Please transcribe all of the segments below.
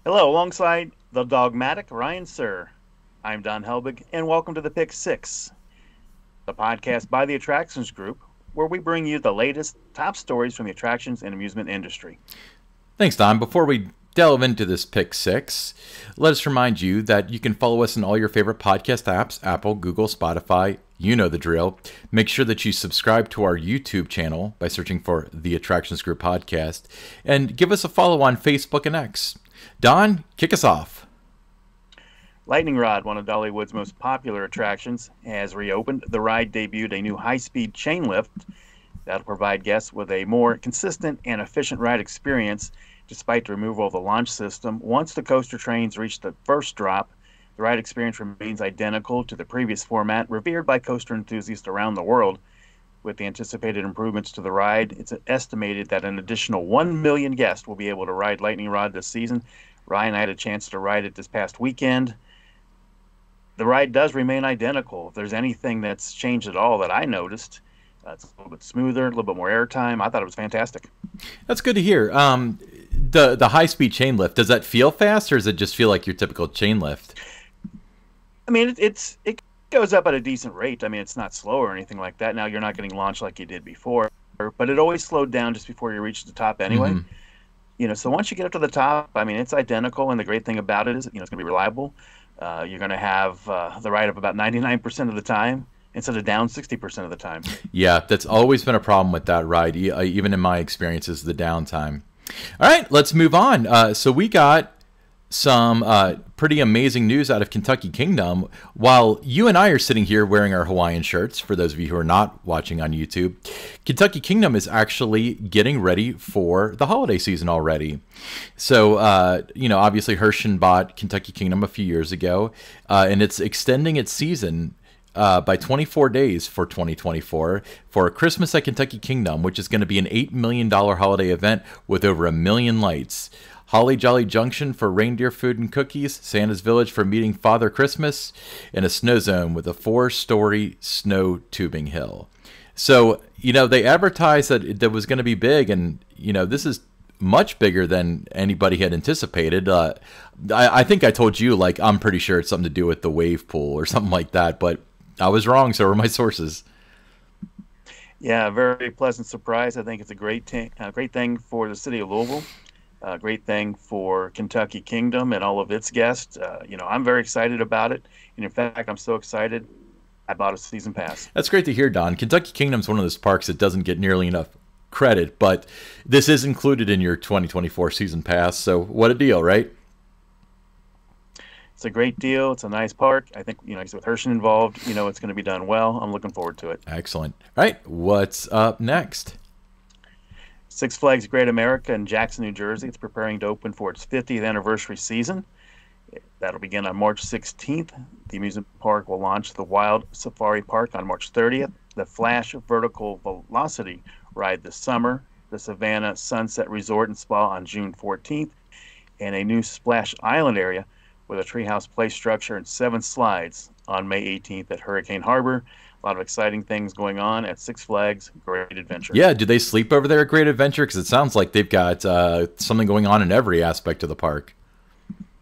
Hello, alongside the dogmatic Ryan Sir. I'm Don Helbig, and welcome to the Pick Six, the podcast by the Attractions Group, where we bring you the latest top stories from the attractions and amusement industry. Thanks, Don. Before we delve into this Pick Six, let us remind you that you can follow us in all your favorite podcast apps, Apple, Google, Spotify. You know the drill. Make sure that you subscribe to our YouTube channel by searching for the Attractions Group Podcast, and give us a follow on Facebook and X. Don, kick us off. Lightning Rod, one of Dollywood's most popular attractions, has reopened. The ride debuted a new high-speed chain lift that'll provide guests with a more consistent and efficient ride experience despite the removal of the launch system. Once the coaster trains reach the first drop, the ride experience remains identical to the previous format, revered by coaster enthusiasts around the world. With the anticipated improvements to the ride, it's estimated that an additional 1 million guests will be able to ride Lightning Rod this season. Ryan and I had a chance to ride it this past weekend. The ride does remain identical. If there's anything that's changed at all that I noticed, it's a little bit smoother, a little bit more airtime. I thought it was fantastic. That's good to hear. The high-speed chain lift, does that feel fast, or does it just feel like your typical chain lift? I mean, it goes up at a decent rate. I mean, it's not slow or anything like that. Now, you're not getting launched like you did before, but it always slowed down just before you reach the top anyway. Mm-hmm. You know, so once you get up to the top, I mean, it's identical, and the great thing about it is, you know, it's going to be reliable. You're going to have the ride up about 99% of the time instead of down 60% of the time. Yeah, that's always been a problem with that ride, even in my experiences, the downtime. All right, let's move on. So we got some pretty amazing news out of Kentucky Kingdom. While you and I are sitting here wearing our Hawaiian shirts, for those of you who are not watching on YouTube, Kentucky Kingdom is actually getting ready for the holiday season already. So, you know, obviously Herschend bought Kentucky Kingdom a few years ago, and it's extending its season by 24 days for 2024 for Christmas at Kentucky Kingdom, which is going to be an $8 million holiday event with over 1 million lights. Holly Jolly Junction for reindeer food and cookies, Santa's Village for meeting Father Christmas, and a snow zone with a 4-story snow tubing hill. So, you know, they advertised that was going to be big, and, you know, this is much bigger than anybody had anticipated. I think I told you, like, I'm pretty sure it's something to do with the wave pool or something like that, but I was wrong, so were my sources. Yeah, very pleasant surprise. I think it's a great thing for the city of Louisville. A great thing for Kentucky Kingdom and all of its guests. You know, I'm very excited about it. And in fact, I'm so excited, I bought a season pass. That's great to hear, Don. Kentucky Kingdom's one of those parks that doesn't get nearly enough credit, but this is included in your 2024 season pass. So what a deal, right? It's a great deal. It's a nice park. I think, you know, with Herschend involved, you know, it's going to be done well. I'm looking forward to it. Excellent. All right. What's up next? Six Flags Great America in Jackson, New Jersey. It's preparing to open for its 50th anniversary season. That'll begin on March 16th. The amusement park will launch the Wild Safari Park on March 30th, the Flash Vertical Velocity ride this summer, the Savannah Sunset Resort and Spa on June 14th, and a new Splash Island area with a treehouse play structure and 7 slides on May 18th at Hurricane Harbor. A lot of exciting things going on at Six Flags Great Adventure. Yeah, do they sleep over there at Great Adventure? Because it sounds like they've got something going on in every aspect of the park.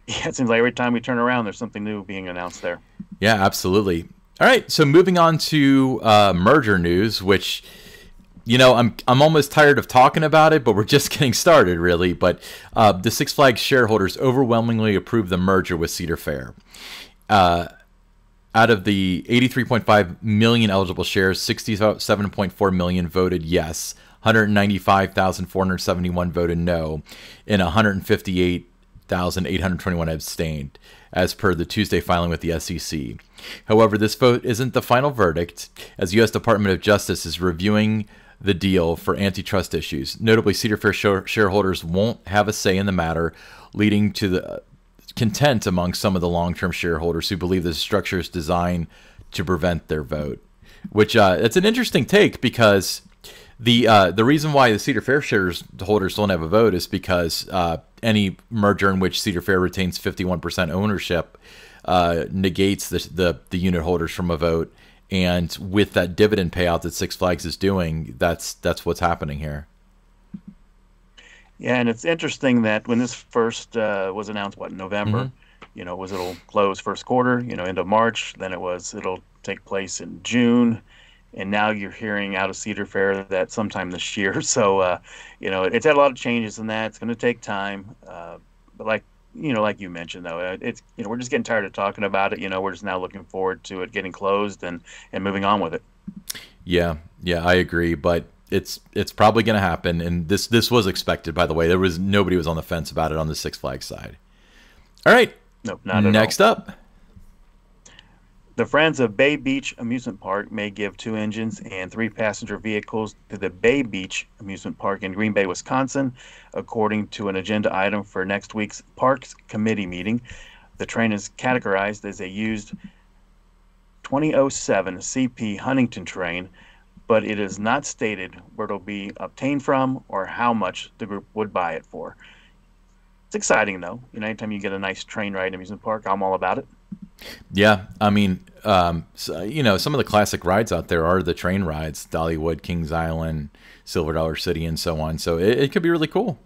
Yeah, it seems like every time we turn around, there's something new being announced there. Yeah, absolutely. All right, so moving on to merger news, which, you know, I'm almost tired of talking about it, but we're just getting started, really. But the Six Flags shareholders overwhelmingly approved the merger with Cedar Fair. Out of the 83.5 million eligible shares, 67.4 million voted yes, 195,471 voted no, and 158,821 abstained, as per the Tuesday filing with the SEC. However, this vote isn't the final verdict, as U.S. Department of Justice is reviewing the deal for antitrust issues. Notably, Cedar Fair shareholders won't have a say in the matter, leading to the content among some of the long-term shareholders who believe the structure is designed to prevent their vote. Which it's an interesting take, because the reason why the Cedar Fair shareholders don't have a vote is because any merger in which Cedar Fair retains 51% ownership negates the unit holders from a vote. And with that dividend payout that Six Flags is doing, that's what's happening here. Yeah, and it's interesting that when this first was announced, what, in November, Hmm. it was it'll close first quarter, end of March. Then it'll take place in June, and now you're hearing out of Cedar Fair that sometime this year. So, it's had a lot of changes in that. It's going to take time, but like you mentioned, though, it's we're just getting tired of talking about it. We're just now looking forward to it getting closed and moving on with it. Yeah, yeah, I agree, but it's probably going to happen, and this was expected. By the way, there was nobody was on the fence about it on the Six Flags side. All right, Nope, not at all. next up. The Friends of Bay Beach Amusement Park may give two engines and three passenger vehicles to the Bay Beach Amusement Park in Green Bay, Wisconsin, according to an agenda item for next week's Parks Committee meeting. The train is categorized as a used 2007 CP Huntington train, but it is not stated where it'll be obtained from or how much the group would buy it for. It's exciting, though. Anytime you get a nice train ride in amusement park, I'm all about it. Yeah, I mean, so, some of the classic rides out there are the train rides: Dollywood, Kings Island, Silver Dollar City, and so on. So it could be really cool.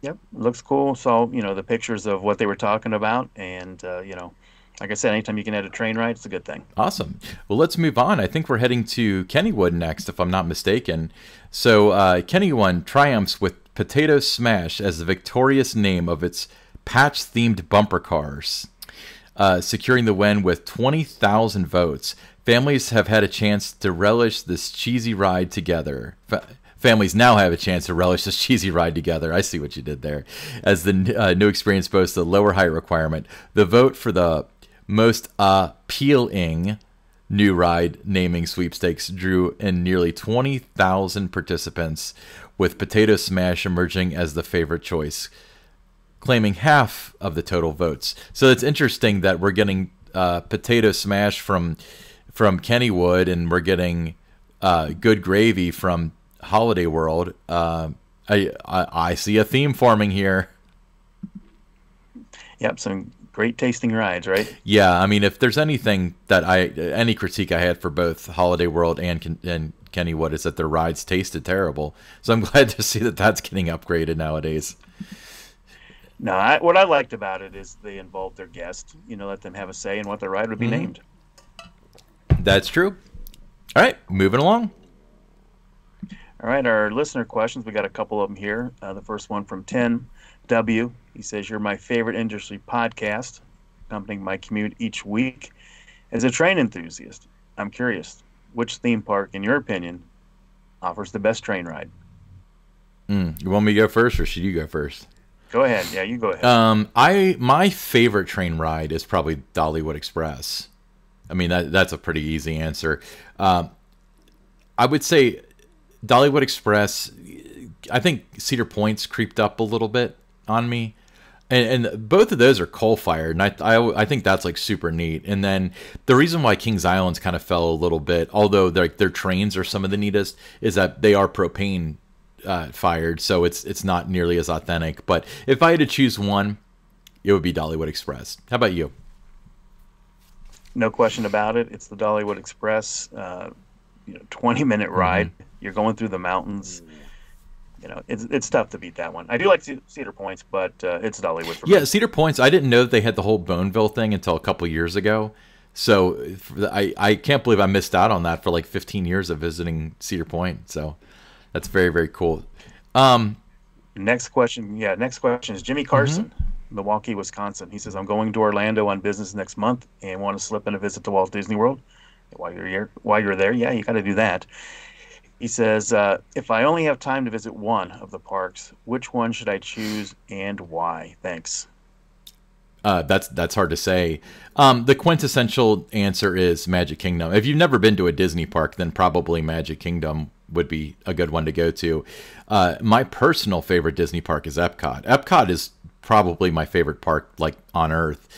Yep, looks cool. Saw, the pictures of what they were talking about, and like I said, anytime you can add a train ride, it's a good thing. Awesome. Well, let's move on. I think we're heading to Kennywood next, if I'm not mistaken. So Kennywood triumphs with Potato Smash as the victorious name of its patch-themed bumper cars, securing the win with 20,000 votes. Families have had a chance to relish this cheesy ride together. Families now have a chance to relish this cheesy ride together. I see what you did there. As the new experience boasts a lower height requirement, the vote for the most appealing new ride naming sweepstakes drew in nearly 20,000 participants, with Potato Smash emerging as the favorite choice, claiming half of the total votes. So it's interesting that we're getting Potato Smash from Kennywood, and we're getting Good Gravy from Holiday World. I see a theme forming here. Yep, some great tasting rides, right? Yeah, I mean, if there's anything that any critique I had for both Holiday World and Kennywood is that their rides tasted terrible. So I'm glad to see that that's getting upgraded nowadays. No, what I liked about it is they involved their guests. Let them have a say in what the ride would be named. That's true. All right, moving along. All right, our listener questions. We got a couple of them here. The first one from 10W. He says, "You're my favorite industry podcast, accompanying my commute each week. As a train enthusiast, I'm curious, which theme park, in your opinion, offers the best train ride?" You want me to go first, or should you go first? Go ahead. Yeah, you go ahead. My favorite train ride is probably Dollywood Express. I mean, that's a pretty easy answer. I would say Dollywood Express. I think Cedar Point's creeped up a little bit on me, and both of those are coal fired, and I think that's like super neat. And then the reason why Kings Island's kind of fell a little bit, although their trains are some of the neatest, is that they are propane fired, so it's not nearly as authentic. But if I had to choose one, it would be Dollywood Express. How about you? No question about it. It's the Dollywood Express. 20-minute ride. You're going through the mountains. It's tough to beat that one. I do like Cedar Points, but it's Dollywood for me. Yeah, Cedar Points. I didn't know that they had the whole Boneville thing until a couple years ago. So I can't believe I missed out on that for like 15 years of visiting Cedar Point. So that's very, very cool. Next question. Yeah, next question is Jimmy Carson, Milwaukee, Wisconsin. He says, "I'm going to Orlando on business next month and want to slip in a visit to Walt Disney World." While you're there, yeah, you got to do that. He says, "If I only have time to visit one of the parks, which one should I choose and why? Thanks." That's hard to say. The quintessential answer is Magic Kingdom. If you've never been to a Disney park, then probably Magic Kingdom would be a good one to go to. My personal favorite Disney park is Epcot. Epcot is probably my favorite park, like, on Earth.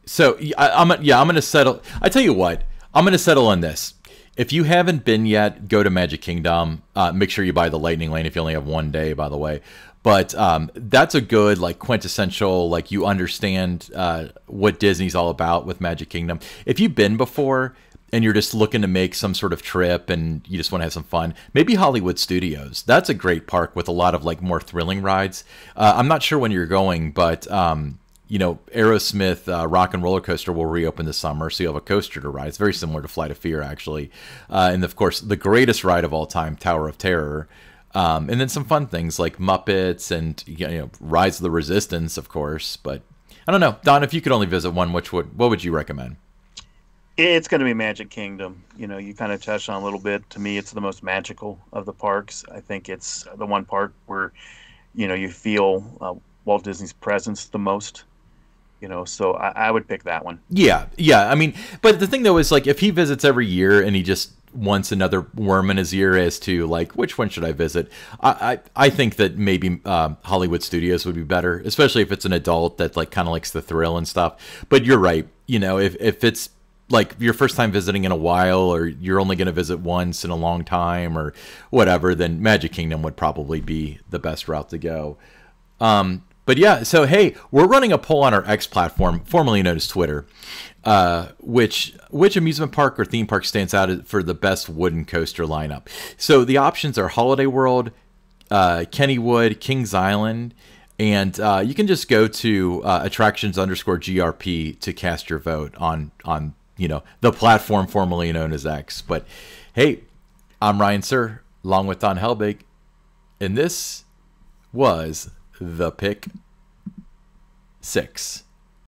So I'm gonna settle. I tell you what, I'm gonna settle on this. If you haven't been yet, go to Magic Kingdom. Make sure you buy the Lightning Lane if you only have one day, by the way. But that's a good, like, quintessential, like, you understand what Disney's all about with Magic Kingdom. If you've been before, and you're just looking to make some sort of trip and you just want to have some fun, maybe Hollywood Studios. That's a great park with a lot of like more thrilling rides. I'm not sure when you're going, but Aerosmith Rock and Roller Coaster will reopen this summer, so you'll have a coaster to ride. It's very similar to Flight of Fear, actually. And of course, the greatest ride of all time, Tower of Terror. And then some fun things like Muppets and Rise of the Resistance, of course. But I don't know, Don. If you could only visit one, what would you recommend? It's going to be Magic Kingdom. You kind of touched on a little bit. To me, it's the most magical of the parks. I think it's the one park where, you feel Walt Disney's presence the most. So I would pick that one. Yeah. I mean, but the thing though is like if he visits every year and he just wants another worm in his ear as to like which one should I visit, I think that maybe Hollywood Studios would be better, especially if it's an adult that like kind of likes the thrill and stuff. But you're right. If it's like your first time visiting in a while, or you're only going to visit once in a long time or whatever, then Magic Kingdom would probably be the best route to go. But yeah, so hey, we're running a poll on our X platform, formerly known as Twitter, which amusement park or theme park stands out for the best wooden coaster lineup. So the options are Holiday World, Kennywood, Kings Island, and you can just go to attractions_GRP to cast your vote on the platform formerly known as X. But hey, I'm Ryan Sir, along with Don Helbig, and this was the Pick 6.